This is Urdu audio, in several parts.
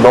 9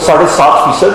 7.5%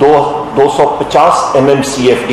250 MMCFD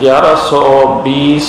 1120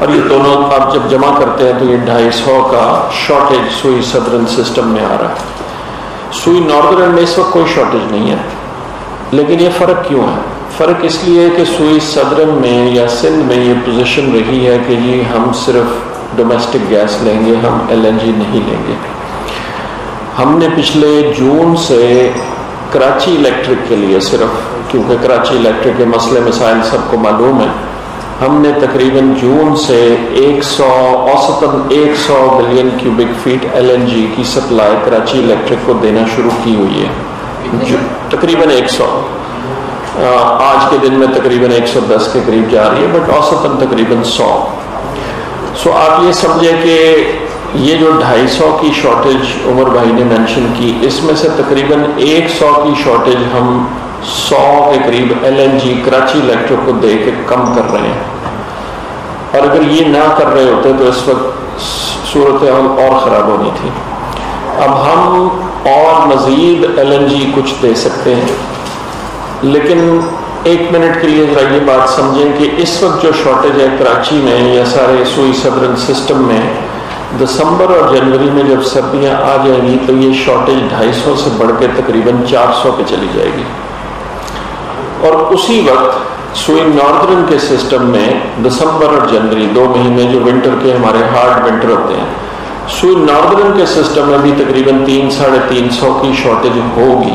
اور یہ دونوں آپ جب جمع کرتے ہیں تو یہ 250 کا شارٹیج سوئی سدرن سسٹم میں آ رہا ہے. سوئی ناردرن میں اس وقت کوئی شارٹیج نہیں ہے. لیکن یہ فرق کیوں ہے؟ فرق اس لیے کہ سوئی صدرن میں یا سندھ میں یہ پوزیشن رہی ہے کہ جی ہم صرف ڈومیسٹک گیس لیں گے, ہم LNG نہیں لیں گے. ہم نے پچھلے جون سے کراچی الیکٹرک کے لیے صرف, کیونکہ کراچی الیکٹرک کے مسئلے مسائل سب کو معلوم ہے, ہم نے تقریباً جون سے اوسطاً 100 بلین کیوبک فیٹ LNG کی سپلائی کراچی الیکٹرک کو دینا شروع کی ہوئی ہے. تقریباً 100, آج کے دن میں تقریباً 110 کے قریب جا رہی ہے, بٹ اوسطاً تقریباً 100. سو آپ یہ سمجھیں کہ یہ جو 250 کی شارٹیج عمر بھائی نے مینشن کی, اس میں سے تقریباً 100 کی شارٹیج ہم 100 کے قریب LNG کراچی الیکٹرک کو دے کے کم کر رہے ہیں. اور اگر یہ نہ کر رہے ہوتے تو اس وقت صورتحال اور خراب ہونی تھی. اب ہم اور مزید LNG کچھ دے سکتے ہیں, لیکن 1 منٹ کے لیے ذرا یہ بات سمجھیں کہ اس وقت جو شارٹیج ہے کراچی میں یا سارے سوئی صدرن سسٹم میں, دسمبر اور جنوری میں جب سردیاں آ جائیں گی تو یہ شارٹیج 250 سے بڑھ کے تقریباً 400 پہ چلی جائے گی. اور اسی وقت سوئی ناردرن کے سسٹم میں دسمبر اور جنوری 2 مہینے جو ونٹر کے ہمارے ہارڈ ونٹر ہوتے ہیں, سوئی ناردرن کے سسٹم میں بھی تقریباً 300-350 کی شارٹیج ہوگی.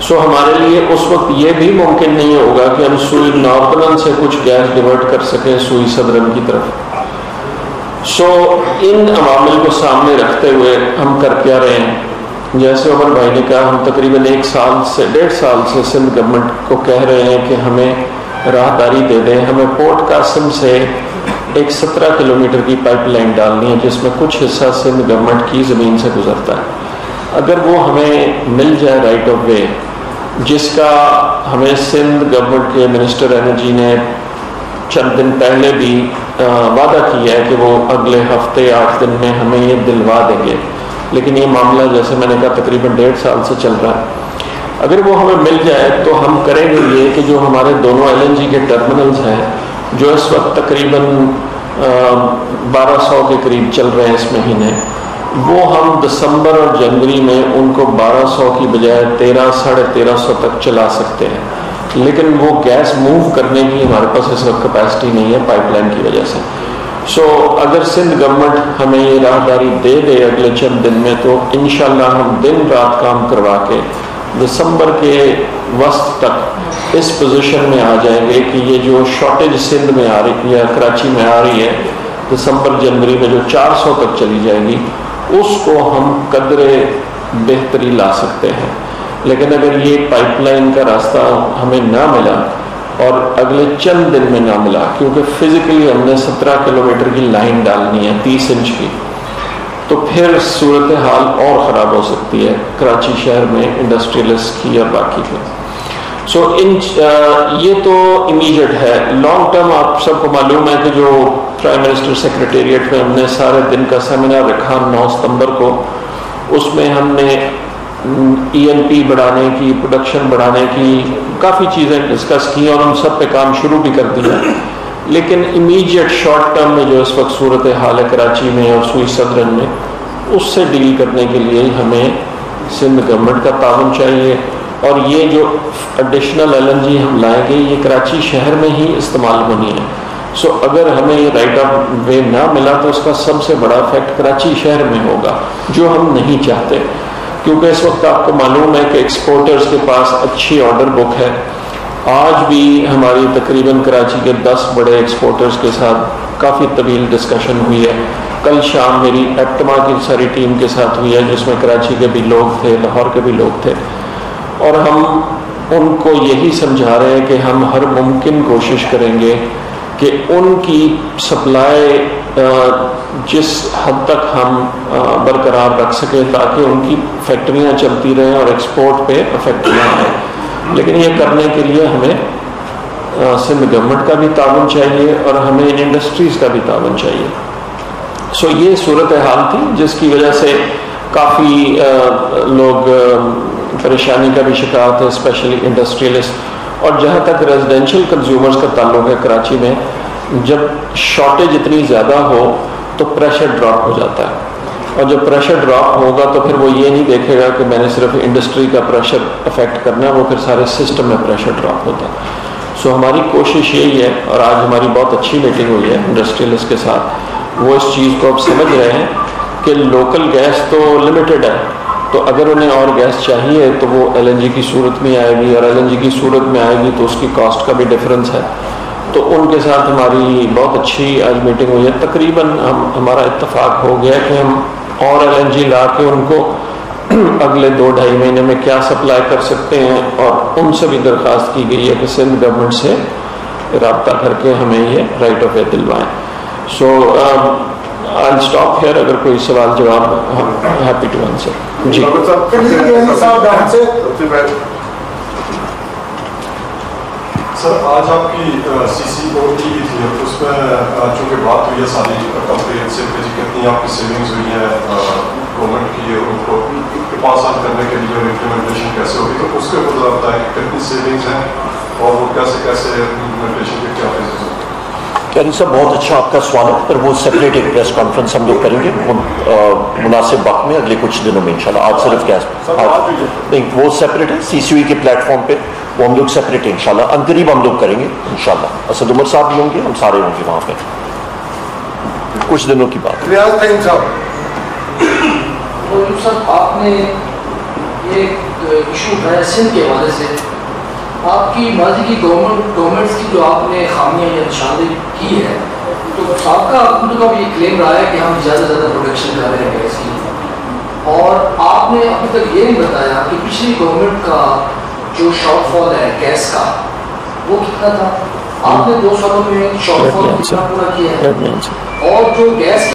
سو ہمارے لیے اس وقت یہ بھی ممکن نہیں ہوگا کہ ہم سوئی ناردرن سے کچھ گیس ڈیورٹ کر سکیں سوئی صدرن کی طرف. سو ان عوامل کو سامنے رکھتے ہوئے ہم کر کیا رہے ہیں, جیسے عمر بھائی نے کہا, ہم تقریباً 1 سال سے 1.5 سال سے سندھ گورنمنٹ کو کہہ رہے ہیں کہ ہمیں راہداری دے دیں. ہمیں پورٹ قاسم سے ایک 17 کلومیٹر کی پائپ لائن ڈالنی ہے جس میں کچھ حصہ سندھ گورنمنٹ کی زمین سے گزرتا ہے. اگر وہ ہمیں مل جائے رائٹ آف وے, جس کا ہمیں سندھ گورنمنٹ کے منسٹر انرجی نے چند دن پہلے بھی وعدہ کیا ہے کہ وہ اگلے ہفتے 8 دن میں ہمیں یہ دلوا دیں گے, لیکن یہ معاملہ جیسے میں نے کہا تقریباً 1.5 سال سے چل رہا ہے. اگر وہ ہمیں مل جائے تو ہم کریں گے یہ کہ جو ہمارے دونوں LNG کے ٹرمینلز ہیں جو اس وقت تقریباً 1200 کے قریب چل رہے ہیں اس مہینے, وہ ہم دسمبر اور جنوری میں ان کو 1200 کی بجائے 1300-1350 تک چلا سکتے ہیں. لیکن وہ گیس موو کرنے کی ہمارے پاس اس وقت کیپیسٹی نہیں ہے پائپ لائن کی وجہ سے. سو اگر سندھ گورنمنٹ ہمیں یہ راہداری دے دے اگلے چند دن میں, تو انشاءاللہ ہم دن رات کام کروا کے دسمبر کے وسط تک اس پوزیشن میں آ جائیں گے کہ یہ جو شارٹیج سندھ میں آ رہی یا کراچی میں آ رہی ہے دسمبر جنوری میں جو 400 تک چلی جائے گی, اس کو ہم قدرے بہتری لا سکتے ہیں. لیکن اگر یہ پائپ لائن کا راستہ ہمیں نہ ملا اور اگلے چند دن میں نہ ملا, کیونکہ فزیکلی ہم نے 17 کلومیٹر کی لائن ڈالنی ہے 30 انچ کی, تو پھر صورتحال اور خراب ہو سکتی ہے کراچی شہر میں انڈسٹریلسٹ کی اور باقی کی. سو یہ تو امیجیٹ ہے. لانگ ٹرم آپ سب کو معلوم ہے کہ جو پرائم منسٹر سیکریٹریٹ میں ہم نے سارے دن کا سیمینار رکھا 9 ستمبر کو, اس میں ہم نے ENP بڑھانے کی, پروڈکشن بڑھانے کی کافی چیزیں ڈسکس کی اور ہم سب پہ کام شروع بھی کر دیا. لیکن امیجیٹ شارٹ ٹرم میں جو اس وقت صورت حال ہے کراچی میں اور سوئی صدرن میں, اس سے ڈیل کرنے کے لیے ہمیں سندھ گورنمنٹ کا تعاون چاہیے. اور یہ جو ایڈیشنل LNG ہم لائیں گے یہ کراچی شہر میں ہی استعمال ہونی ہے. سو اگر ہمیں یہ رائٹ آف وے نہ ملا تو اس کا سب سے بڑا افیکٹ کراچی شہر میں ہوگا, جو ہم نہیں چاہتے. کیونکہ اس وقت آپ کو معلوم ہے کہ ایکسپورٹرز کے پاس اچھی آرڈر بک ہے. آج بھی ہماری تقریباً کراچی کے 10 بڑے ایکسپورٹرز کے ساتھ کافی طویل ڈسکشن ہوئی ہے. کل شام میری ایپٹما کی ساری ٹیم کے ساتھ ہوئی ہے جس میں کراچی کے بھی لوگ تھے, لاہور کے بھی لوگ تھے, اور ہم ان کو یہی سمجھا رہے ہیں کہ ہم ہر ممکن کوشش کریں گے کہ ان کی سپلائی جس حد تک ہم برقرار رکھ سکیں تاکہ ان کی فیکٹریاں چلتی رہیں اور ایکسپورٹ پہ افیکٹ نہ آئے. لیکن یہ کرنے کے لیے ہمیں سندھ گورنمنٹ کا بھی تعاون چاہیے اور ہمیں ان انڈسٹریز کا بھی تعاون چاہیے. سو یہ صورتحال تھی جس کی وجہ سے کافی لوگ پریشانی کا بھی شکار تھے, اسپیشلی انڈسٹریلسٹ. اور جہاں تک ریزیڈینشیل کنزیومرز کا تعلق ہے کراچی میں, جب شارٹیج اتنی زیادہ ہو تو پریشر ڈراپ ہو جاتا ہے، اور جب پریشر ڈراپ ہوگا تو پھر وہ یہ نہیں دیکھے گا کہ میں نے صرف انڈسٹری کا پریشر افیکٹ کرنا ہے، وہ پھر سارے سسٹم میں پریشر ڈراپ ہوتا ہے۔ سو ہماری کوشش یہی ہے، اور آج ہماری بہت اچھی میٹنگ ہوئی ہے انڈسٹریلسٹ کے ساتھ، وہ اس چیز کو اب سمجھ رہے ہیں کہ لوکل گیس تو لمیٹڈ ہے، تو اگر انہیں اور گیس چاہیے تو وہ ایل این جی کی صورت میں آئے گی، اور ایل این جی کی صورت میں آئے گی تو اس کی کاسٹ کا بھی ڈفرینس ہے۔ تو ان کے ساتھ ہماری بہت اچھی آج میٹنگ ہوئی ہے، تقریباً ہمارا اتفاق ہو گیا کہ ہم اور ایل این جی لا کے ان کو اگلے 2-2.5 مہینے میں کیا سپلائی کر سکتے ہیں، اور ان سے بھی درخواست کی گئی ہے کہ سندھ گورنمنٹ سے رابطہ کر کے ہمیں یہ رائٹ آف وے دلوائیں۔ سو I'll stop here، اگر کوئی سوال جواب ہیپی ٹو آنسر۔ جی سر، آج آپ کی سی سی او ٹی بھی تھی، اس میں چونکہ بات ہوئی ہے ساری کمپریہنسو کہ کتنی آپ کی سیونگز ہوئی ہیں گورنمنٹ کی، ان کو پاس آن کرنے کے لیے اور امپلیمنٹیشن کیسے ہوگی، تو اس کے اوپر ذرا بتائیں کہ کتنی سیونگز ہیں اور وہ کیسے امپلیمنٹیشن کے کیا فیزز ہیں۔ یعنی سب بہت اچھا آپ کا سوال ہے، پر وہ سیپریٹ ایک پریس کانفرنس ہم لوگ کریں گے مناسب وقت میں اگلے کچھ دنوں میں انشاءاللہ۔ آج صرف گیس نہیں، وہ سیپریٹ ہے سی سی او کے پلیٹ فارم پہ، وہ ہم لوگ سیپریٹ انشاءاللہ عنقریب ہم لوگ کریں گے انشاءاللہ۔ اسد عمر صاحب بھی ہوں گے، ہم سارے ہوں گے وہاں پہ، کچھ دنوں کی بات۔ صاحب، آپ نے یہ ایشو اٹھایا سندھ کے حوالے سے، آپ کی ماضی کی گورنمنٹس کی جو آپ نے خامیاں یا نشاندہی کی ہے، تو سابقہ حکومت کا بھی یہ کلیم رہا ہے کہ ہم زیادہ سے زیادہ پروڈکشن کر رہے ہیں گیس کی، اور آپ نے ابھی تک یہ نہیں بتایا کہ پچھلی گورنمنٹ کا جو شارٹ فال ہے گیس کا وہ کتنا تھا، آپ نے 2 سالوں میں شارٹ فال کتنا پورا کیا ہے، اور جو گیس